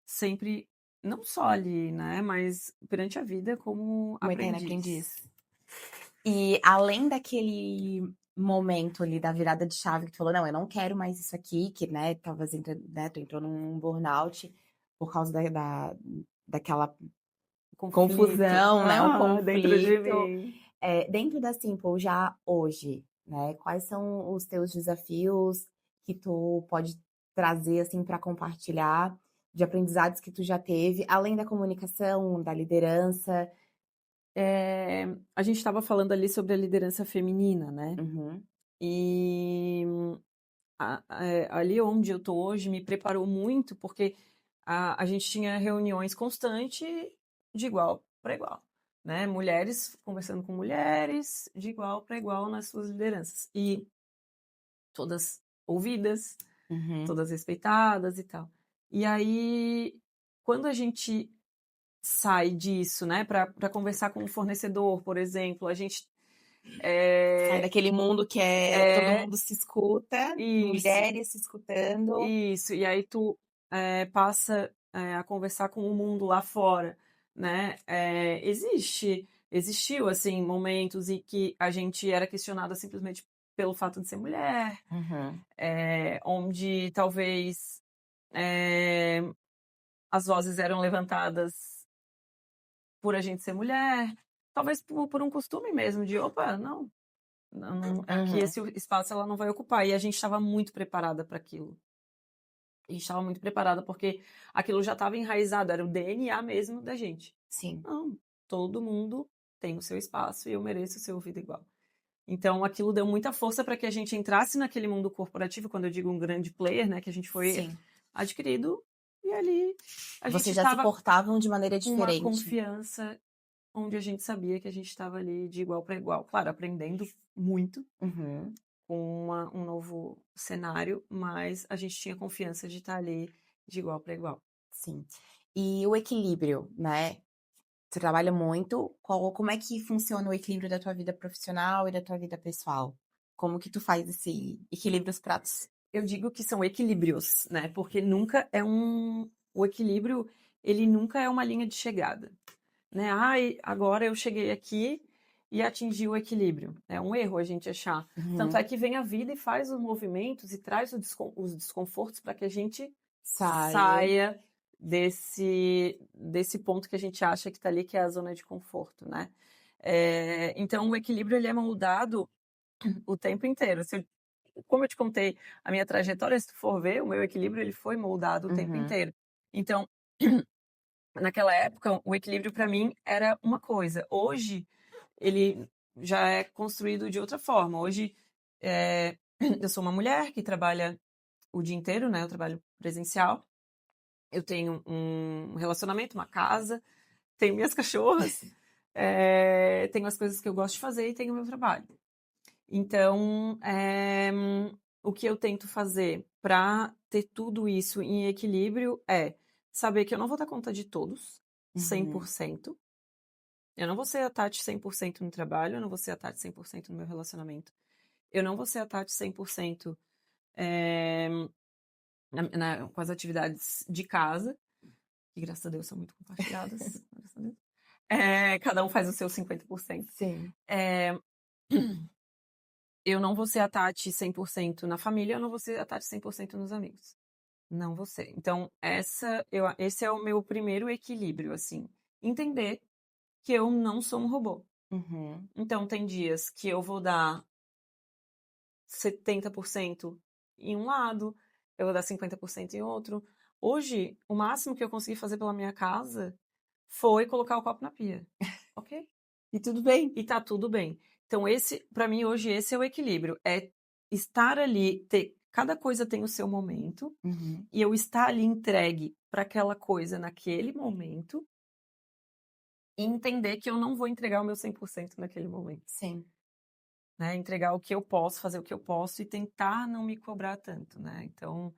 sempre, não só ali, né, mas perante a vida como Uma eterna aprendiz. aprendiz. E além daquele momento ali da virada de chave que tu falou: "Não, eu não quero mais isso aqui", que, né, talvez né, tu entrou num burnout por causa daquela Conflito. confusão, né, um Dentro de conflito. mim. Dentro da Simple já hoje, né, quais são os teus desafios que tu pode trazer, assim, para compartilhar, de aprendizados que tu já teve, além da comunicação, da liderança? A gente estava falando ali sobre a liderança feminina, né, Uhum, e ali onde eu tô hoje me preparou muito, porque a gente tinha reuniões constante de igual para igual, né, mulheres conversando com mulheres, de igual para igual nas suas lideranças, e todas ouvidas, uhum. todas respeitadas e tal. E aí, quando a gente sai disso, né, para conversar com um fornecedor, por exemplo, a gente, Sai eh daquele mundo que é todo é, mundo se escuta, isso. mulheres se escutando. Isso, e aí tu, passa, a conversar com o mundo lá fora, né. Existiu, assim, momentos em que a gente era questionada simplesmente pelo fato de ser mulher, Uhum, onde talvez, eh, as vozes eram levantadas por a gente ser mulher, talvez por um costume mesmo de: "Opa, não, aqui uhum. esse espaço ela não vai ocupar", e a gente estava muito preparada para aquilo. A gente estava muito preparada, porque aquilo já estava enraizado, era o DNA mesmo da gente. Sim, Não, todo mundo tem o seu espaço e eu mereço ser ouvida igual. Então aquilo deu muita força para que a gente entrasse naquele mundo corporativo, quando eu digo um grande player, né, que a gente foi sim. adquirido, e ali a gente Vocês já se estava portavam de maneira com uma diferente. confiança, onde a gente sabia que a gente estava ali de igual para igual. Claro, aprendendo muito Uhum, com um novo cenário, mas a gente tinha confiança de estar ali de igual para igual. sim. E o equilíbrio, né? Você trabalha muito, como é que funciona o equilíbrio da tua vida profissional e da tua vida pessoal? Como que tu faz esse equilíbrio os pratos? Eu digo que são equilíbrios, né? Porque nunca é o equilíbrio, ele nunca é uma linha de chegada, né? Ai, agora eu cheguei aqui e atingi o equilíbrio. É um erro a gente achar. Tanto Uhum. é que vem a vida e faz os movimentos e traz os desconfortos para que a gente Saia. saia desse ponto que a gente acha que está ali, que é a zona de conforto, né? Então, o equilíbrio ele é moldado o tempo inteiro. Como eu te contei a minha trajetória, se tu for ver, o meu equilíbrio ele foi moldado o tempo Uhum. inteiro. Então, naquela época, o equilíbrio para mim era uma coisa. Hoje, ele já é construído de outra forma. Hoje, eu sou uma mulher que trabalha o dia inteiro, né? Eu trabalho presencial. Eu tenho um relacionamento, uma casa, tenho minhas cachorras, tenho as coisas que eu gosto de fazer e tenho o meu trabalho. Então, o que eu tento fazer para ter tudo isso em equilíbrio é saber que eu não vou dar conta de todos, Uhum. 100%. Eu não vou ser a Tati 100% no trabalho, eu não vou ser a Tati 100% no meu relacionamento. Eu não vou ser a Tati 100% eh, com as atividades de casa, que graças a Deus são muito compartilhadas. Graças a Deus. Cada um faz o seu 50%. Sim. Eh, eu não vou ser a Tati 100% na família, eu não vou ser a Tati 100% nos amigos. Não vou ser. Então, esse é o meu primeiro equilíbrio, assim. Entender que eu não sou um robô. Uhum. Então, tem dias que eu vou dar 70% em um lado, eu vou dar 50% em outro. Hoje, o máximo que eu consegui fazer pela minha casa foi colocar o copo na pia. Ok? E tudo bem. E tá tudo bem. Então, para mim, hoje, esse é o equilíbrio. É estar ali, cada coisa tem o seu momento, Uhum. e eu estar ali entregue para aquela coisa naquele momento, e entender que eu não vou entregar o meu 100% naquele momento. Sim. Né? Entregar o que eu posso, fazer o que eu posso e tentar não me cobrar tanto, né? Então,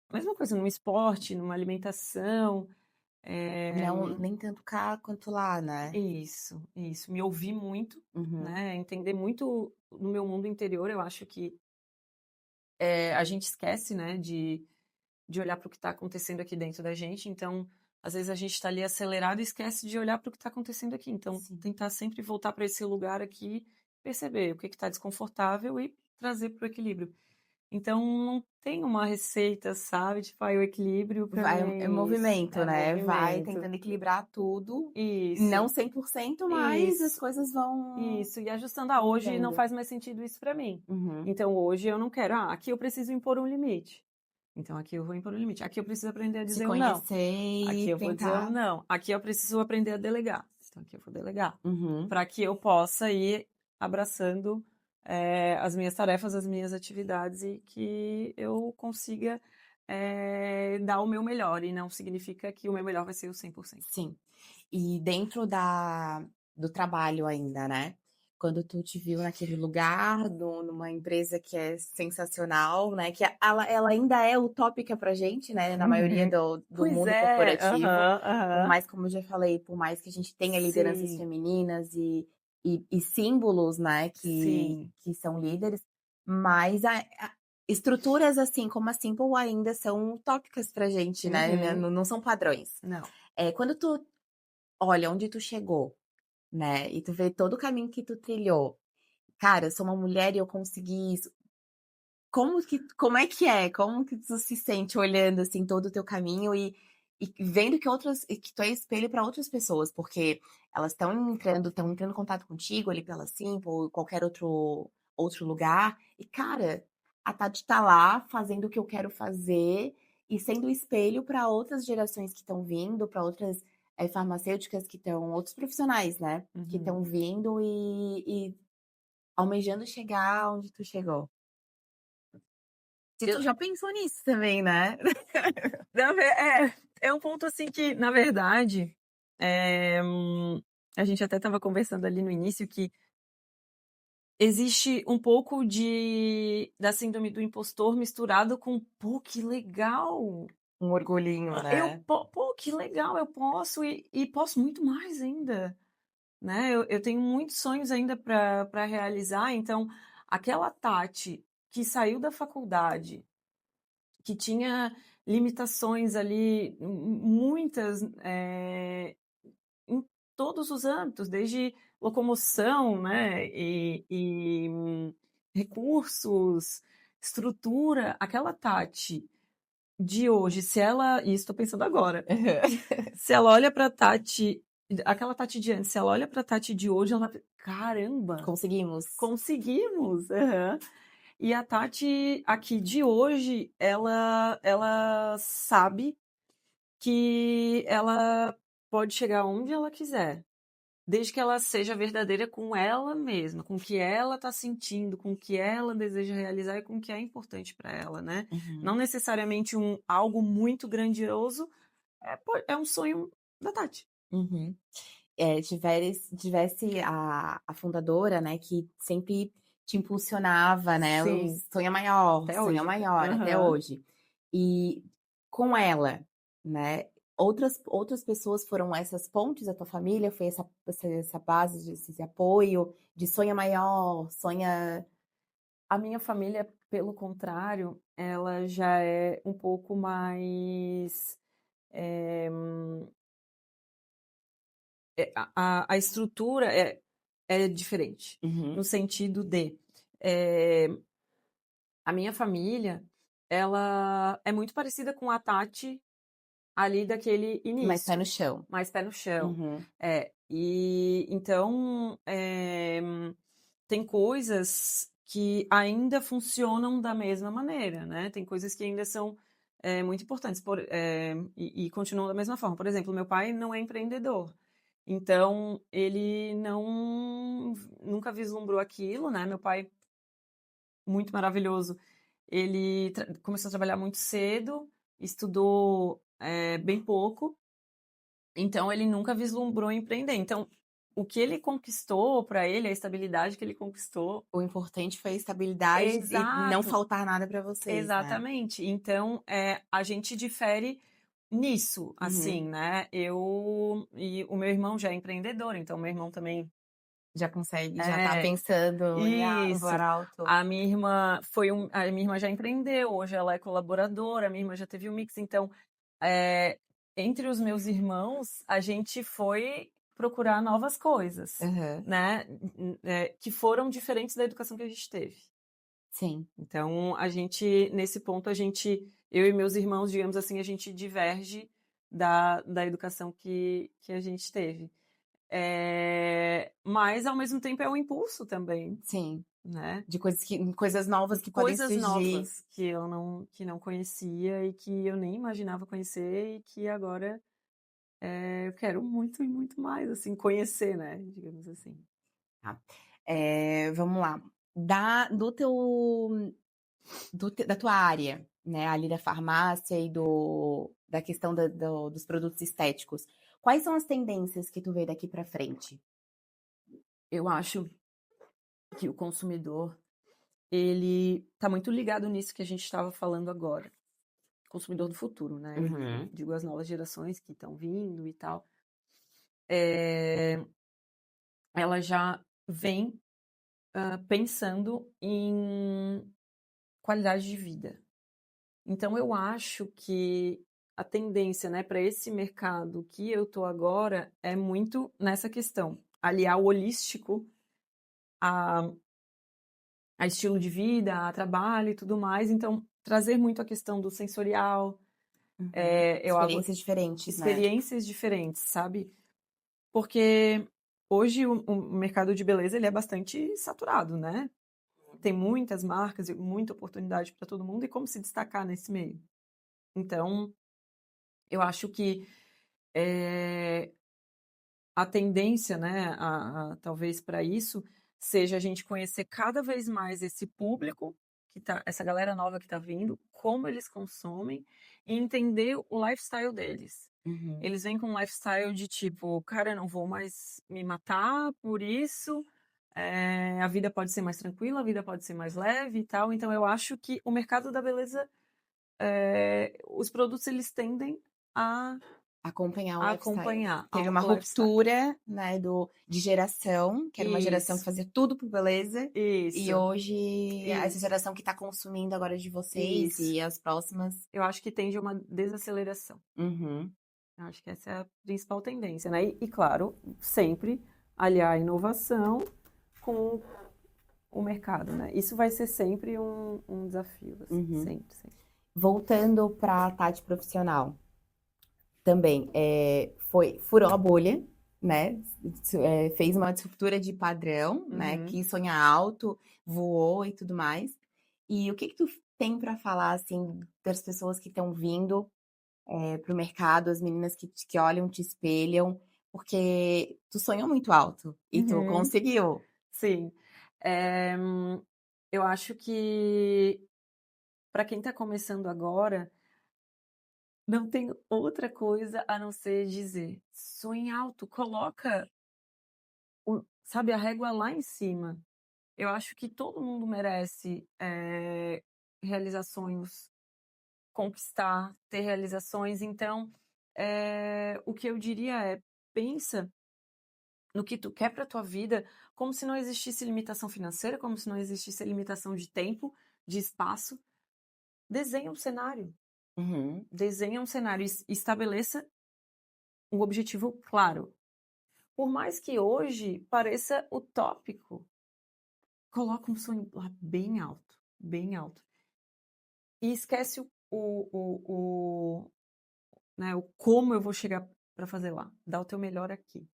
a mesma coisa no esporte, numa alimentação. Não, nem tanto cá quanto lá, né? Isso. Me ouvir muito, Uhum. né? Entender muito no meu mundo interior. Eu acho que a gente esquece, né? De olhar para o que está acontecendo aqui dentro da gente. Então, às vezes a gente está ali acelerado e esquece de olhar para o que está acontecendo aqui. Então, Sim. tentar sempre voltar para esse lugar aqui, perceber o que está desconfortável e trazer para o equilíbrio. Então, não tem uma receita, sabe? Tipo, o equilíbrio para Vai, mim é é isso, movimento, é né? Vai movimento. tentando equilibrar tudo. Não Isso, 100%, mas as isso, coisas vão isso. E ajustando hoje não movendo. faz mais sentido isso para mim. Uhum. Então, hoje eu não quero, aqui eu preciso impor um limite. Então, aqui eu vou impor um limite. Aqui eu preciso aprender a Se dizer um não. conhecer Aqui e eu vou dizer um tentar. não. Aqui eu preciso aprender a delegar. Então, aqui eu vou delegar. Uhum. Para que eu possa ir abraçando as minhas tarefas, as minhas atividades e que eu consiga dar o meu melhor. E não significa que o meu melhor vai ser o 100%. Sim. E dentro do trabalho ainda, né? Quando tu te viu naquele lugar, numa empresa que é sensacional, né? Que ela ainda é utópica pra gente, né? Na maioria Uhum. do Pois mundo é, corporativo. aham, Por aham. mais, como eu já falei, por mais que a gente tenha lideranças Sim, femininas e símbolos, né? sim. Que são líderes, mas estruturas assim como a Simple ainda são utópicas pra gente, né? Uhum. Não são padrões. Não. Quando tu olha onde tu chegou, né, e tu vê todo o caminho que tu trilhou. Cara, eu sou uma mulher e eu consegui isso. Como é que é? Como que tu se sente olhando, assim, todo o teu caminho e vendo que tu é espelho para outras pessoas, porque elas estão entrando em contato contigo ali pela Simple ou qualquer outro lugar, e cara, a Tati tá lá fazendo o que eu quero fazer e sendo espelho para outras gerações que estão vindo, para outras, farmacêuticas que estão outros profissionais, né, que Uhum. estão vindo e almejando chegar onde tu chegou. Se tu Eu, já pensou nisso também, né? é um ponto assim que, na verdade, a gente até estava conversando ali no início que existe um pouco da síndrome do impostor misturado com, pô, que legal! Um orgulhinho, né? Pô, pô, que legal, eu posso e posso muito mais ainda, né? Eu tenho muitos sonhos ainda para realizar, então aquela Tati que saiu da faculdade, que tinha limitações ali, muitas, em todos os âmbitos, desde locomoção, né, recursos, estrutura. Aquela Tati de hoje, se ela, e estou pensando agora, se ela olha para Tati, aquela Tati de antes, se ela olha para Tati de hoje, ela, caramba, Conseguimos. conseguimos. Aham. E a Tati aqui de hoje, ela sabe que ela pode chegar onde ela quiser, desde que ela seja verdadeira com ela mesma, com o que ela está sentindo, com o que ela deseja realizar e com o que é importante para ela, né? Uhum. Não necessariamente algo muito grandioso, é um sonho da Tati. Uhum. Tivesse a fundadora, né, que sempre te impulsionava, né, o Sim, até sonha hoje. maior, até Aham. hoje. E com ela, né, outras pessoas foram essas pontes da tua família? Foi essa base, esse apoio de sonha maior, sonha... A minha família, pelo contrário, ela já é um pouco mais. eh, a estrutura é diferente, Uhum. no sentido de. eh, a minha família, ela é muito parecida com a Tati ali daquele Mais pé no início, chão. mais pé no chão. Uhum. E então tem coisas que ainda funcionam da mesma maneira, né? Tem coisas que ainda são muito importantes e continuam da mesma forma. Por exemplo, meu pai não é empreendedor, então ele nunca vislumbrou aquilo, né? Meu pai, muito maravilhoso, ele começou a trabalhar muito cedo, estudou bem pouco, então ele nunca vislumbrou empreender. Então, o que ele conquistou para ele, a estabilidade que ele conquistou. O importante foi a estabilidade e não Exato, faltar nada para vocês, né? exatamente. Então, a gente difere nisso, Uhum. assim, né? E o meu irmão já é empreendedor, então meu irmão também Já consegue, já tá é pensando em isso. voar alto. A minha irmã já empreendeu, hoje ela é colaboradora, a minha irmã já teve um mix, então é, entre os meus irmãos, a gente foi procurar novas coisas, Aham. né? Que foram diferentes da educação que a gente teve. Sim. Então, nesse ponto, eu e meus irmãos, digamos assim, a gente diverge da educação que a gente teve. Mas, ao mesmo tempo, é um impulso também, Sim. né? De coisas novas que podem Coisas surgir. novas que não conhecia e que eu nem imaginava conhecer e que agora eu quero muito e muito mais, assim, conhecer, né? Digamos assim. Tá. Vamos lá. Da tua área, né, ali da farmácia e da questão dos produtos estéticos, quais são as tendências que tu vê daqui para frente? Eu acho que o consumidor, ele está muito ligado nisso que a gente estava falando agora. Consumidor do futuro, né? Eu Uhum. digo as novas gerações que estão vindo e tal. É, ela já vem pensando em qualidade de vida. Então, eu acho que a tendência, né, para esse mercado que eu tô agora é muito nessa questão, aliar o holístico a, a estilo de vida, a trabalho e tudo mais. Então, trazer muito a questão do sensorial, Uhum. eu Experiências diferentes, né? experiências diferentes, sabe? Porque hoje o mercado de beleza ele é bastante saturado, né? Tem muitas marcas e muita oportunidade para todo mundo e como se destacar nesse meio. Então, eu acho que a tendência, né, talvez para isso, seja a gente conhecer cada vez mais esse público, essa galera nova que está vindo, como eles consomem e entender o lifestyle deles. Uhum. Eles vêm com um lifestyle de tipo, cara, eu não vou mais me matar por isso, a vida pode ser mais tranquila, a vida pode ser mais leve e tal. Então, eu acho que o mercado da beleza, os produtos, eles tendem a Acompanhar o lifestyle. acompanhar Teve o uma lifestyle. ruptura, né, de geração, que era uma geração que Isso, fazia tudo por beleza, e isso, hoje essa isso, geração que tá consumindo agora de vocês isso. e as próximas. Eu acho que tende a uma desaceleração. Uhum, Eu acho que essa é a principal tendência, né? E claro, sempre aliar a inovação com o mercado, né? Isso vai ser sempre um desafio, assim, uhum. sempre, sempre. Voltando pra Tati profissional, também, furou a bolha, né? Fez uma disruptura de padrão, né? Uhum. Quis sonhar alto, voou e tudo mais. E o que que tu tem pra falar, assim, das pessoas que estão vindo pro mercado, as meninas que olham, te espelham, porque tu sonhou muito alto e tu Uhum. conseguiu. Sim. É, eu acho que para quem está começando agora, não tem outra coisa a não ser dizer, sonhe alto, coloca, sabe, a régua lá em cima. Eu acho que todo mundo merece realizar sonhos, conquistar, ter realizações. Então, o que eu diria é, pensa no que tu quer para tua vida, como se não existisse limitação financeira, como se não existisse limitação de tempo, de espaço. Desenha um cenário. Uhum, Desenha um cenário e estabeleça um objetivo claro. Por mais que hoje pareça utópico, coloca um sonho lá bem alto, bem alto. E esquece né, o como eu vou chegar para fazer lá. Dá o teu melhor aqui.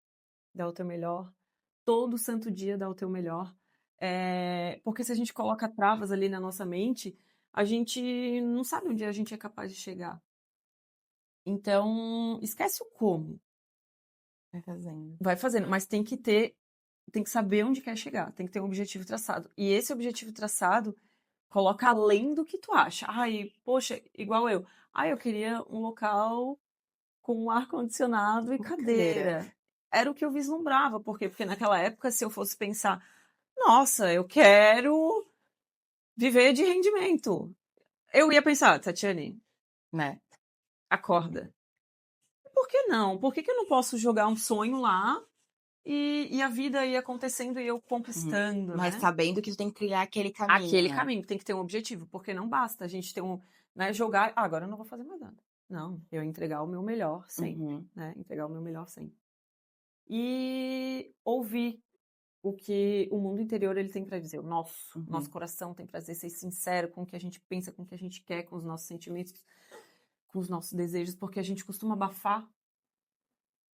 Dá o teu melhor. Todo santo dia dá o teu melhor. Porque se a gente coloca travas ali na nossa mente, a gente não sabe onde a gente é capaz de chegar. Então, esquece o como. vai fazendo. Vai fazendo, mas tem que saber onde quer chegar, tem que ter um objetivo traçado. E esse objetivo traçado coloca além do que tu acha. Ai, poxa, igual eu. Ai, eu queria um local com ar-condicionado e Uma cadeira. cadeira. Era o que eu vislumbrava. Por quê? Porque naquela época, se eu fosse pensar, nossa, eu quero viver de rendimento. Eu ia pensar, Tatiane, Né? acorda. Por que não? Por que eu não posso jogar um sonho lá e a vida ir acontecendo e eu Uhum. conquistando, Mas né? sabendo que tu tem que trilhar aquele Aquele caminho. caminho tem que ter um objetivo, porque não basta a gente ter né, jogar, agora eu não vou fazer mais nada. Não, eu entregar o meu melhor sempre, Uhum, né? Entregar o meu melhor sempre. E ouvir o que o mundo interior ele tem para dizer. Nosso uhum. coração tem para dizer, ser sincero com o que a gente pensa, com o que a gente quer, com os nossos sentimentos, com os nossos desejos, porque a gente costuma abafar.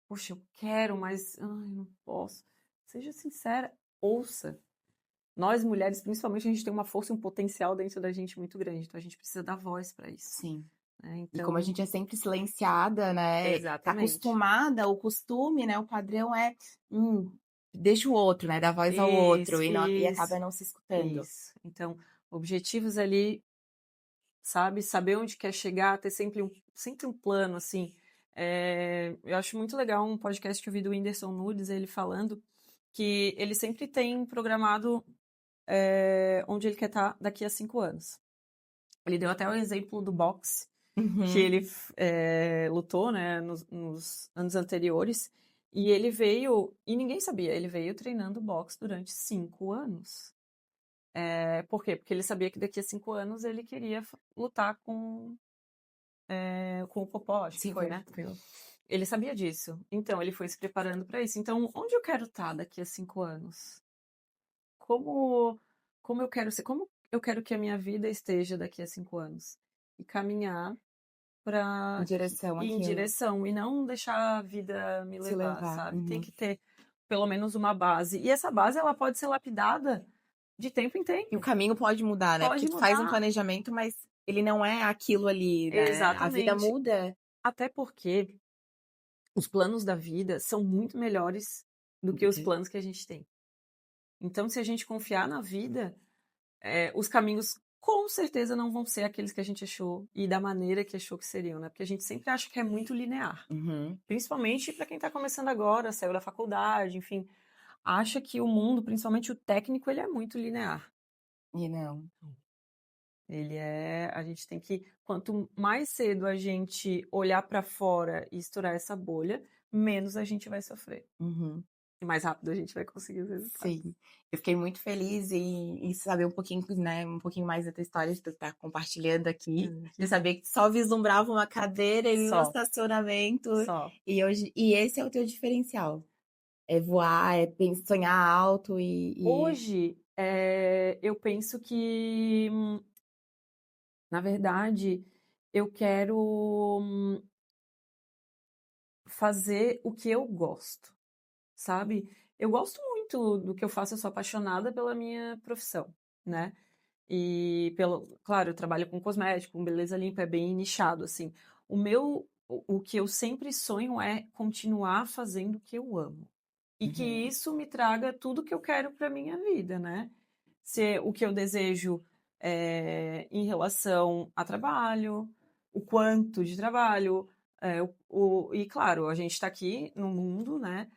Poxa, eu quero, mas ai, não posso. Seja sincera, ouça. Nós mulheres, principalmente, a gente tem uma força e um potencial dentro da gente muito grande, então a gente precisa dar voz para isso, Sim. né? E como a Então, gente é sempre silenciada, né? Tá exatamente. acostumada, o costume, né? O padrão é deixa o outro, né? Dá voz ao outro Isso, e isso, acaba não se escutando. isso. Então, objetivos ali, sabe? Saber onde quer chegar, ter sempre um plano, assim. Eu acho muito legal um podcast que eu vi do Whindersson Nunes, ele falando que ele sempre tem programado onde ele quer estar daqui a 5 anos. Ele deu até o exemplo do boxe, que Uhum. ele lutou, né, nos anos anteriores, e ele veio, e ninguém sabia, ele veio treinando boxe durante 5 anos. Por quê? Porque ele sabia que daqui a 5 anos ele queria lutar com o Popó, acho que Sim, foi, né? foi. Ele sabia disso. Então, ele foi se preparando para isso. Então, onde eu quero estar daqui a 5 anos? Como, como eu quero ser? Como eu quero que a minha vida esteja daqui a 5 anos? E caminhar Em para direção ir em àquilo. direção e não deixar a vida me Se levar, levar. sabe? Tem Uhum. que ter pelo menos uma base. E essa base ela pode ser lapidada de tempo em E o tempo. caminho pode mudar, né? Porque Pode tu faz um mudar. planejamento, mas ele não é aquilo ali, né? A vida Exatamente. muda. Até porque os planos da vida são muito melhores do que os planos que a gente tem. Então, se a gente confiar na vida, os caminhos com certeza não vão ser aqueles que a gente achou e da maneira que achou que seriam, né? Porque a gente sempre acha que é muito linear. Uhum. Principalmente para quem está começando agora, saiu da faculdade, enfim, acha que o mundo, principalmente o técnico, ele é muito linear. E não. A gente tem que, quanto mais cedo a gente olhar para fora e estourar essa bolha, menos a gente vai sofrer. Uhum. E mais rápido a gente vai conseguir os resultados. Sim, eu fiquei muito feliz em saber um pouquinho, né, um pouquinho mais da tua história, de tu estar compartilhando aqui, de saber que só vislumbrava uma cadeira e um Só, estacionamento, só. e esse é o teu diferencial, é voar, é sonhar alto Hoje, eu penso que, na verdade, eu quero fazer o que eu gosto, sabe? Eu gosto muito do que eu faço, eu sou apaixonada pela minha profissão, né? Claro, eu trabalho com cosmético, com beleza limpa, é bem nichado, assim. O que eu sempre sonho é continuar fazendo o que eu amo. E que Uhum. isso me traga tudo que eu quero para minha vida, né? Ser o que eu desejo em relação a trabalho, o quanto de trabalho, e claro, a gente está aqui no mundo, né?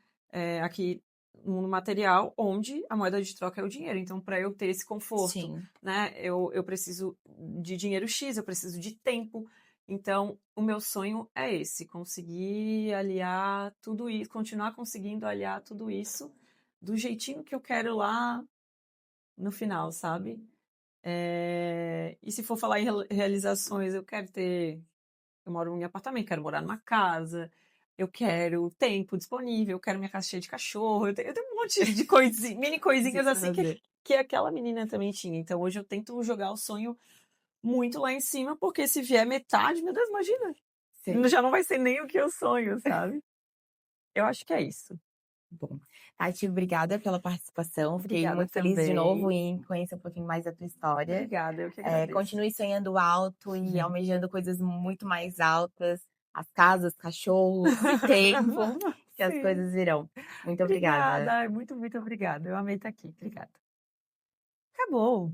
Aqui no mundo material, onde a moeda de troca é o dinheiro. Então, para eu ter esse conforto, Sim. né? Eu preciso de dinheiro X, eu preciso de tempo. Então, o meu sonho é esse, conseguir aliar tudo isso, continuar conseguindo aliar tudo isso do jeitinho que eu quero lá no final, sabe? E se for falar em realizações, eu moro em apartamento, quero morar numa casa, eu quero tempo disponível, eu quero minha casa cheia de cachorro, eu tenho um monte de coisinhas, mini coisinhas assim que aquela menina também tinha. Então hoje eu tento jogar o sonho muito lá em cima, porque se vier metade, meu Deus, imagina, Sim. já não vai ser nem o que eu sonho, sabe? Eu acho que é isso. Bom, Tati, obrigada pela participação. Fiquei Obrigada muito feliz de novo também. em conhecer um pouquinho mais da tua história. Obrigada, eu que agradeço. Continue sonhando alto e almejando coisas muito mais altas, as casas, cachorros e tempo, que as Sim. coisas virão. Muito Obrigada, obrigada. ai, muito, muito obrigada. Eu amei estar aqui. Obrigada. Acabou.